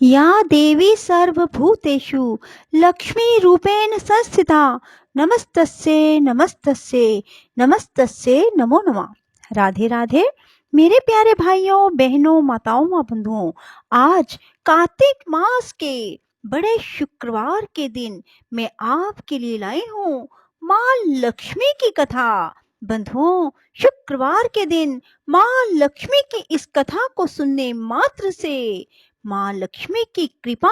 या देवी सर्वभूतेषु लक्ष्मीरूपेण संस्थिता नमस्तस्यै नमस्तस्यै नमस्तस्यै नमो नमः। राधे राधे मेरे प्यारे भाइयों बहनों माताओं व बंधुओं, आज कार्तिक मास के बड़े शुक्रवार के दिन मैं आपके लिए लाई हूँ माँ लक्ष्मी की कथा। बंधुओं, शुक्रवार के दिन माँ लक्ष्मी की इस कथा को सुनने मात्र से माँ लक्ष्मी की कृपा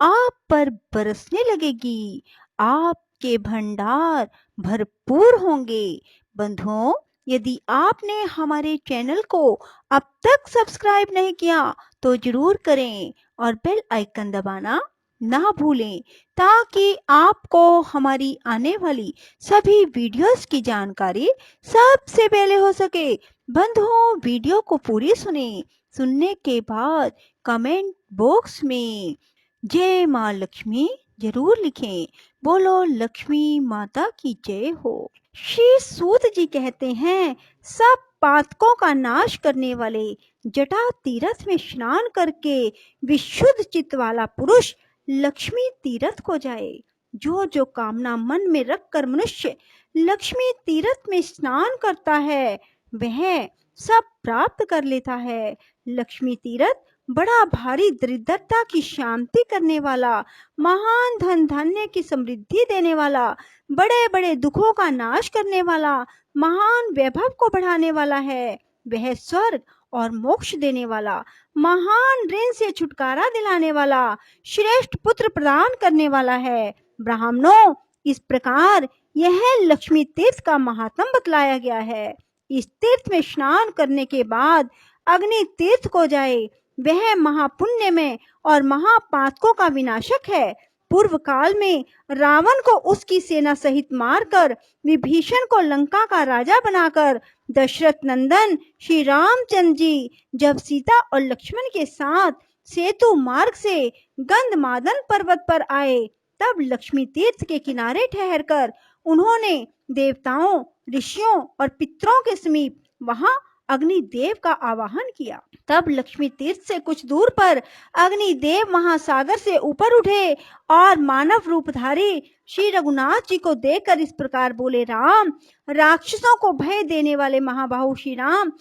आप पर बरसने लगेगी, आपके भंडार भरपूर होंगे। बंधुओं, यदि आपने हमारे चैनल को अब तक सब्सक्राइब नहीं किया तो जरूर करें और बेल आइकन दबाना ना भूलें, ताकि आपको हमारी आने वाली सभी वीडियोस की जानकारी सबसे पहले हो सके। बंधुओं, वीडियो को पूरी सुनने के बाद कमेंट बॉक्स में जय माँ लक्ष्मी जरूर लिखें। बोलो लक्ष्मी माता की जय हो। श्री सूत जी कहते हैं, सब पातकों का नाश करने वाले जटा तीर्थ में स्नान करके विशुद्ध चित्त वाला पुरुष लक्ष्मी तीर्थ को जाए। जो जो कामना मन में रखकर मनुष्य लक्ष्मी तीर्थ में स्नान करता है वह सब प्राप्त कर लेता है। लक्ष्मी तीर्थ बड़ा भारी दरिद्रता की शांति करने वाला, महान धन धान्य की समृद्धि देने वाला, बड़े बड़े दुखों का नाश करने वाला, महान वैभव को बढ़ाने वाला है। वह स्वर्ग और मोक्ष देने वाला, महान ऋण से छुटकारा दिलाने वाला, श्रेष्ठ पुत्र प्रदान करने वाला है। ब्राह्मणों, इस प्रकार यह लक्ष्मी तीर्थ का महात्म बतलाया गया है। इस तीर्थ में स्नान करने के बाद अग्नि तीर्थ को जाए, वह महापुण्य में और महापातकों का विनाशक है। पूर्व काल में रावण को उसकी सेना सहित मारकर विभीषण को लंका का राजा बनाकर दशरथ नंदन श्री रामचंद्र जी जब सीता और लक्ष्मण के साथ सेतु मार्ग से गंधमादन पर्वत पर आए, तब लक्ष्मी तीर्थ के किनारे ठहरकर उन्होंने देवताओं, ऋषियों और पितरों के समीप वहां अग्निदेव का आवाहन किया। तब लक्ष्मी तीर्थ से कुछ दूर पर अग्निदेव महासागर से ऊपर उठे और मानव रूपधारी श्री रघुनाथ जी को देखकर इस प्रकार बोले, राम, राक्षसों को भय देने वाले महाबाहु श्री राम,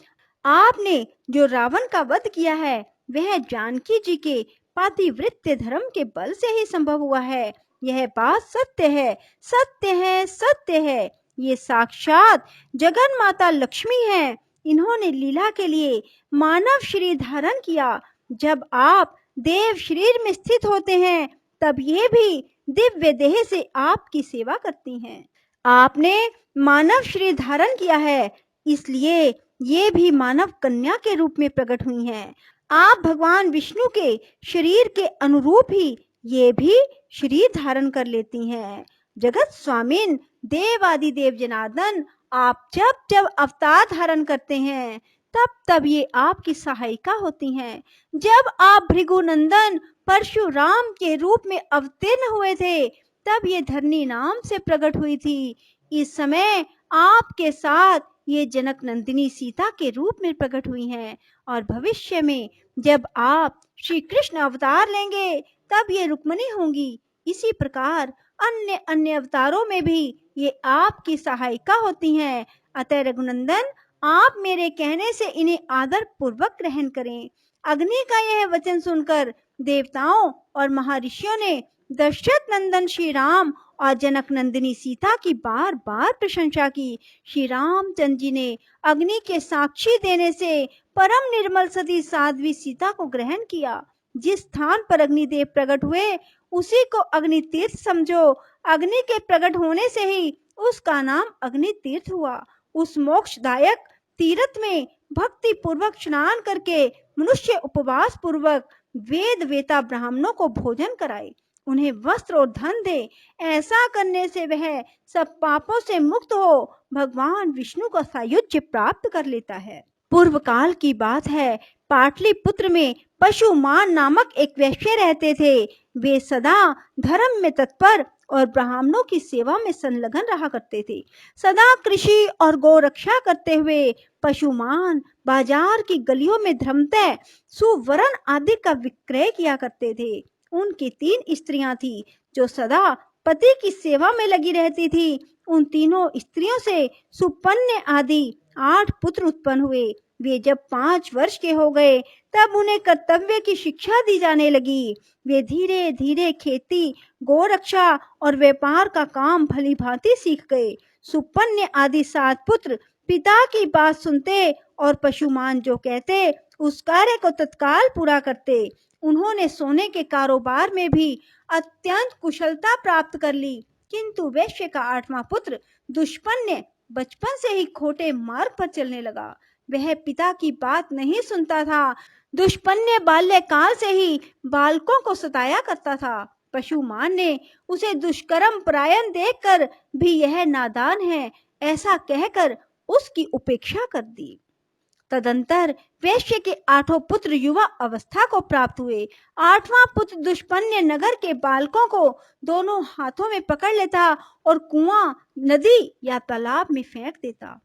आपने जो रावण का वध किया है वह जानकी जी के पातिव्रत्य धर्म के बल से ही संभव हुआ है। यह बात सत्य है, सत्य है, सत्य है। ये साक्षात जगन माता लक्ष्मी है। इन्होंने लीला के लिए मानव शरीर धारण किया। जब आप देव शरीर में स्थित होते हैं तब ये भी दिव्य देह से आपकी सेवा करती हैं। आपने मानव शरीर धारण किया है, इसलिए ये भी मानव कन्या के रूप में प्रकट हुई हैं। आप भगवान विष्णु के शरीर के अनुरूप ही ये भी शरीर धारण कर लेती हैं। जगत स्वामिन देवादिदेव जनार्दन, आप जब जब अवतार धारण करते हैं तब तब ये आपकी सहायिका होती हैं। जब आप भृगुनंदन परशुराम के रूप में अवतीर्ण हुए थे तब ये धरनी नाम से प्रकट हुई थी। इस समय आपके साथ ये जनक नंदिनी सीता के रूप में प्रकट हुई हैं और भविष्य में जब आप श्री कृष्ण अवतार लेंगे तब ये रुक्मिणी होंगी। इसी प्रकार अन्य अन्य अवतारों में भी ये आपकी सहायिका होती हैं। अतः रघुनंदन, आप मेरे कहने से इन्हें आदर पूर्वक ग्रहण करें। अग्नि का यह वचन सुनकर देवताओं और महर्षियों ने दशरथ नंदन श्री राम और जनक नंदिनी सीता की बार बार प्रशंसा की। श्री रामचंद्र जी ने अग्नि के साक्षी देने से परम निर्मल सती साध्वी सीता को ग्रहण किया। जिस स्थान पर अग्निदेव प्रकट हुए उसी को अग्नि तीर्थ समझो। अग्नि के प्रकट होने से ही उसका नाम अग्नि तीर्थ हुआ। उस मोक्षदायक तीर्थ में भक्ति पूर्वक स्नान करके मनुष्य उपवास पूर्वक वेद वेता ब्राह्मणों को भोजन कराए, उन्हें वस्त्र और धन दे। ऐसा करने से वह सब पापों से मुक्त हो भगवान विष्णु का सायुज्य प्राप्त कर लेता है। पूर्व काल की बात है, पाटलिपुत्र में पशुमान नामक एक वैश्य रहते थे। वे सदा धर्म में तत्पर और ब्राह्मणों की सेवा में संलग्न रहा करते थे। सदा कृषि और गौ रक्षा करते हुए पशुमान बाजार की गलियों में धर्मतः सुवर्ण आदि का विक्रय किया करते थे। उनकी 3 स्त्रियां थी जो सदा पति की सेवा में लगी रहती थी। उन तीनों स्त्रियों से सुपन्य आदि 8 पुत्र उत्पन्न हुए। वे जब 5 वर्ष के हो गए तब उन्हें कर्तव्य की शिक्षा दी जाने लगी। वे धीरे धीरे खेती, गोरक्षा और व्यापार का काम भली भांति सीख गए। सुपन्य आदि 7 पुत्र पिता की बात सुनते और पशुमान जो कहते उस कार्य को तत्काल पूरा करते। उन्होंने सोने के कारोबार में भी अत्यंत कुशलता प्राप्त कर ली। किंतु वैश्य का 8वां पुत्र दुष्पन्य बचपन से ही खोटे मार्ग पर चलने लगा। वह पिता की बात नहीं सुनता था। दुष्पन्य बाल्यकाल से ही बालकों को सताया करता था। पशुमान ने उसे दुष्कर्म परायण देखकर भी यह नादान है ऐसा कहकर उसकी उपेक्षा कर दी। तदंतर वैश्य के 8 पुत्र युवा अवस्था को प्राप्त हुए। 8वां पुत्र दुष्पन्य नगर के बालकों को दोनों हाथों में पकड़ लेता और कुआं, नदी या तालाब में फेंक देता।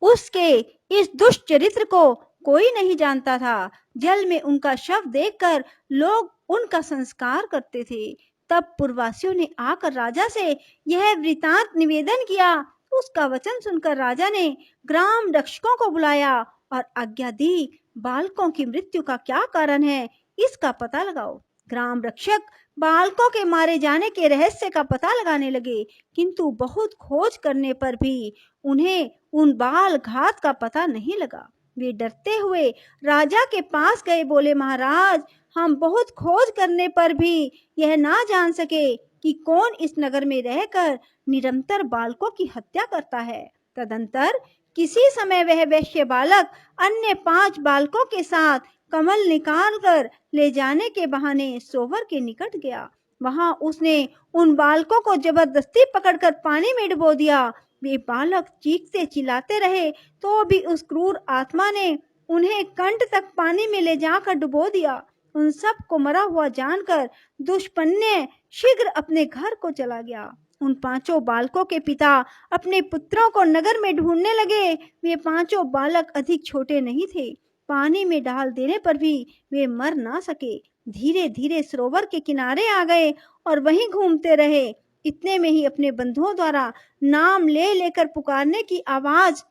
उसके इस दुष्ट चरित्र को कोई नहीं जानता था। जल में उनका शव देखकर लोग उनका संस्कार करते थे। तब पुरवासियों ने आकर राजा से यह वृतांत निवेदन किया। उसका वचन सुनकर राजा ने ग्राम रक्षकों को बुलाया और आज्ञा दी, बालकों की मृत्यु का क्या कारण है इसका पता लगाओ। ग्राम रक्षक बालकों के मारे जाने के रहस्य का पता लगाने लगे, किंतु बहुत खोज करने पर भी उन्हें उन बाल घात का पता नहीं लगा। वे डरते हुए राजा के पास गए, बोले, महाराज, हम बहुत खोज करने पर भी यह ना जान सके कि कौन इस नगर में रहकर निरंतर बालकों की हत्या करता है। तदंतर किसी समय वह वैश्य बालक अन्य 5 बालकों के साथ कमल निकाल कर ले जाने के बहाने सोवर के निकट गया। वहां उसने उन बालकों को जबरदस्ती पकड़कर पानी में डुबो दिया। वे बालक चीखते चिल्लाते रहे तो भी उस क्रूर आत्मा ने उन्हें कंठ तक पानी में ले जाकर डुबो दिया। उन सब को मरा हुआ जानकर दुष्पन्य शीघ्र अपने घर को चला गया। उन 5 बालकों के पिता अपने पुत्रों को नगर में ढूंढने लगे। वे 5 बालक अधिक छोटे नहीं थे। पानी में डाल देने पर भी वे मर ना सके। धीरे धीरे सरोवर के किनारे आ गए और वहीं घूमते रहे। इतने में ही अपने बंधुओं द्वारा नाम ले लेकर पुकारने की आवाज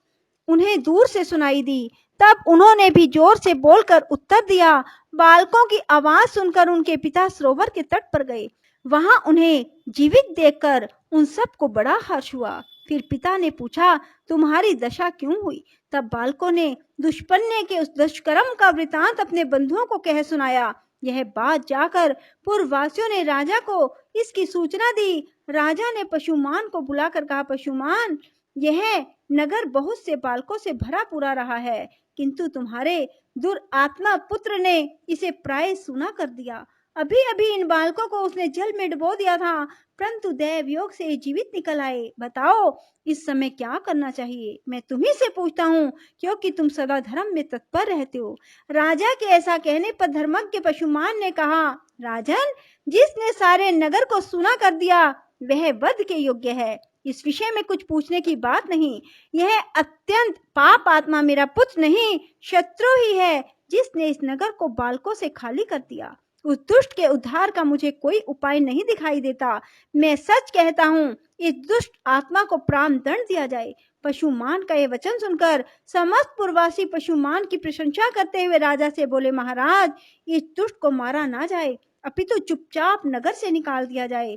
उन्हें दूर से सुनाई दी। तब उन्होंने भी जोर से बोलकर उत्तर दिया। बालकों की आवाज सुनकर उनके पिता सरोवर के तट पर गए। वहां उन्हें जीवित देखकर उन सबको बड़ा हर्ष हुआ। फिर पिता ने पूछा, तुम्हारी दशा क्यों हुई? तब बालकों ने दुष्पन्य के उस दुष्कर्म का वृतांत अपने बंधुओं को कह सुनाया। यह बात जाकर पूर्ववासियों ने राजा को इसकी सूचना दी। राजा ने पशुमान को बुलाकर कहा, पशुमान, यह नगर बहुत से बालकों से भरा पूरा रहा है, किंतु तुम्हारे दुरात्मा पुत्र ने इसे प्राय सूना कर दिया। अभी अभी इन बालकों को उसने जल में डुबो दिया था, परंतु दैव योग से जीवित निकल आए। बताओ इस समय क्या करना चाहिए? मैं तुम्ही से पूछता हूँ, क्योंकि तुम सदा धर्म में तत्पर रहते हो। राजा के ऐसा कहने पर धर्मज्ञ पशुमान ने कहा, राजन, जिसने सारे नगर को सूना कर दिया वह वध के योग्य है। इस विषय में कुछ पूछने की बात नहीं। यह अत्यंत पाप आत्मा मेरा पुत्र नहीं, शत्रु ही है, जिसने इस नगर को बालकों से खाली कर दिया। उस दुष्ट के उद्धार का मुझे कोई उपाय नहीं दिखाई देता। मैं सच कहता हूँ, इस दुष्ट आत्मा को प्राण दंड दिया जाए। पशुमान का यह वचन सुनकर समस्त पूर्ववासी पशुमान की प्रशंसा करते हुए राजा से बोले, महाराज, इस दुष्ट को मारा ना जाए, अपितु चुपचाप नगर से निकाल दिया जाए।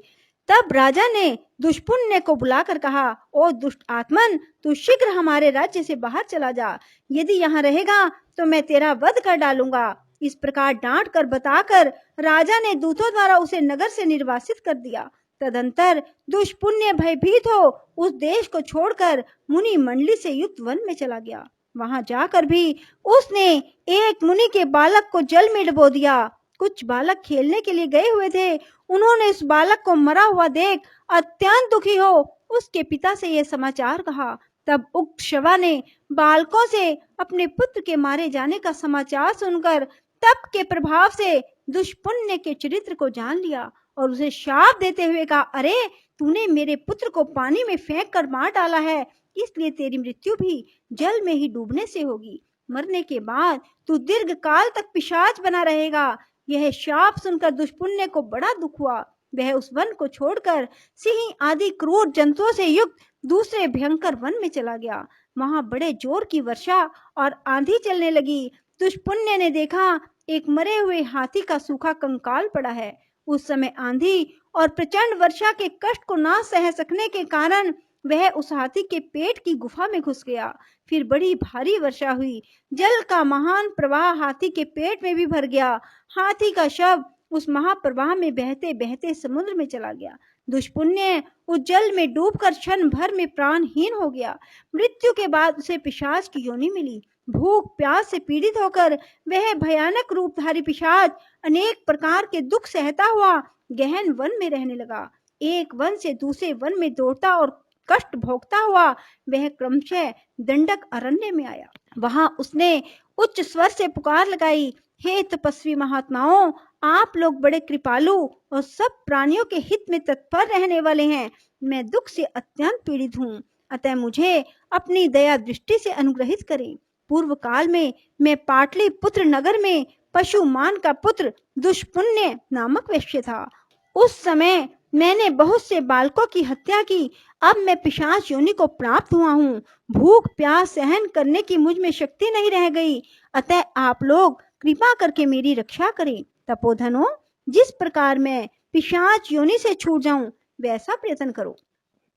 तब राजा ने दुष्पुण्य को बुलाकर कहा, ओ दुष्ट आत्मन, तू शीघ्र हमारे राज्य से बाहर चला जा। यदि यहाँ रहेगा तो मैं तेरा वध कर डालूंगा। इस प्रकार डांट कर बताकर राजा ने दूतों द्वारा उसे नगर से निर्वासित कर दिया। तदंतर दुष्पुण्य भयभीत हो उस देश को छोड़कर मुनि मंडली से युक्त वन में चला गया। वहां जाकर भी उसने एक मुनि के बालक को जल में डुबो दिया। कुछ बालक खेलने के लिए गए हुए थे। उन्होंने इस बालक को मरा हुआ देख अत्यंत दुखी हो उसके पिता से यह समाचार कहा। तब उक्त शवा ने बालकों से अपने पुत्र के मारे जाने का समाचार सुनकर तप के प्रभाव से दुष्पुण्य के चरित्र को जान लिया और उसे शाप देते हुए कहा, अरे तूने मेरे पुत्र को पानी में फेंक कर मार डाला है, इसलिए तेरी मृत्यु भी जल में ही डूबने से होगी। मरने के बाद तू दीर्घ काल तक पिशाच बना रहेगा। यह शाप सुनकर दुष्पुण्य को बड़ा दुख हुआ। वह उस वन को छोड़कर सिंह आदि क्रूर जंतुओं से युक्त दूसरे भयंकर वन में चला गया। वहां बड़े जोर की वर्षा और आंधी चलने लगी। दुष्पुण्य ने देखा एक मरे हुए हाथी का सूखा कंकाल पड़ा है। उस समय आंधी और प्रचंड वर्षा के कष्ट को ना सह सकने के कारण वह उस हाथी के पेट की गुफा में घुस गया। फिर बड़ी भारी वर्षा हुई। जल का महान प्रवाह हाथी के पेट में भी भर गया। हाथी का शव उस महाप्रवाह में बहते बहते समुद्र में चला गया। दुष्पुण्य उस जल में डूबकर क्षण भर में प्राणहीन हो गया। मृत्यु के बाद उसे पिशाच की योनि मिली। भूख प्यास से पीड़ित होकर वह भयानक रूपधारी पिशाच अनेक प्रकार के दुख सहता हुआ गहन वन में रहने लगा। एक वन से दूसरे वन में दौड़ता और कष्ट भोगता हुआ वह क्रमशः दंडक अरण्य में आया। वहां उसने उच्च स्वर से पुकार लगाई, हे तपस्वी महात्माओं, आप लोग बड़े कृपालु और सब प्राणियों के हित में तत्पर रहने वाले हैं। मैं दुख से अत्यंत पीड़ित हूँ, अतः मुझे अपनी दया दृष्टि से अनुग्रहित करें। पूर्व काल में मैं पाटलिपुत्र नगर में पशुमान का पुत्र दुष्पुण्य नामक वैश्य था। उस समय मैंने बहुत से बालकों की हत्या की। अब मैं पिशाच योनि को प्राप्त हुआ हूँ। भूख प्यास सहन करने की मुझ में शक्ति नहीं रह गई, अतः आप लोग कृपा करके मेरी रक्षा करें। तपोधनों, जिस प्रकार मैं पिशाच योनि से छूट जाऊं वैसा प्रयत्न करो।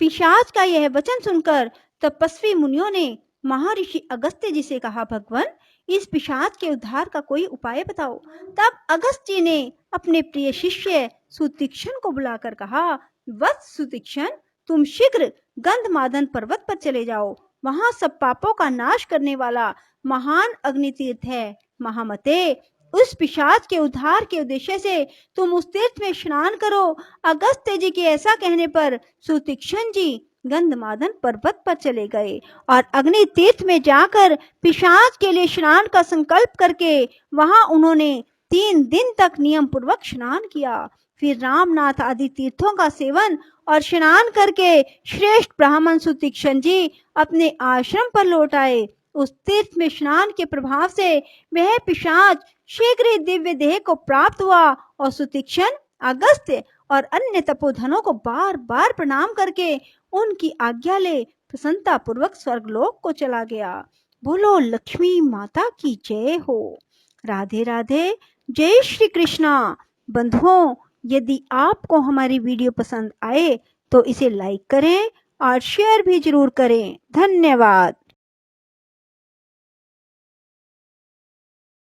पिशाच का यह वचन सुनकर तपस्वी मुनियों ने महर्षि अगस्त्य जी से कहा, भगवान, इस पिशाच के उद्धार का कोई उपाय बताओ। तब अगस्त्य जी ने अपने प्रिय शिष्य सुतीक्ष्ण को बुलाकर कहा, वत्स सुतीक्ष्ण, तुम शीघ्र गंधमादन पर्वत पर चले जाओ। वहां सब पापों का नाश करने वाला महान अग्नि तीर्थ है। महामते, उस पिशाच के उद्धार के उद्देश्य से तुम उस तीर्थ में स्नान करो। अगस्त्य जी के ऐसा कहने पर सुतीक्ष्ण जी गंधमादन पर्वत पर चले गए और अग्नि तीर्थ में जाकर पिशाच के लिए स्नान का संकल्प करके वहां उन्होंने 3 दिन तक नियम पूर्वक स्नान किया। फिर रामनाथ आदि तीर्थों का सेवन और स्नान करके श्रेष्ठ ब्राह्मण सुतीक्ष्ण जी अपने आश्रम पर लौट आए। उस तीर्थ में स्नान के प्रभाव से वह पिशाच शीघ्र ही दिव्य देह को प्राप्त हुआ और सुतीक्ष्ण, अगस्त्य और अन्य तपोधनों को बार बार प्रणाम करके उनकी आज्ञा ले प्रसन्नता पूर्वक स्वर्गलोक को चला गया। बोलो लक्ष्मी माता की जय हो। राधे राधे। जय श्री कृष्णा। बंधुओं, यदि आपको हमारी वीडियो पसंद आए तो इसे लाइक करें और शेयर भी जरूर करें। धन्यवाद।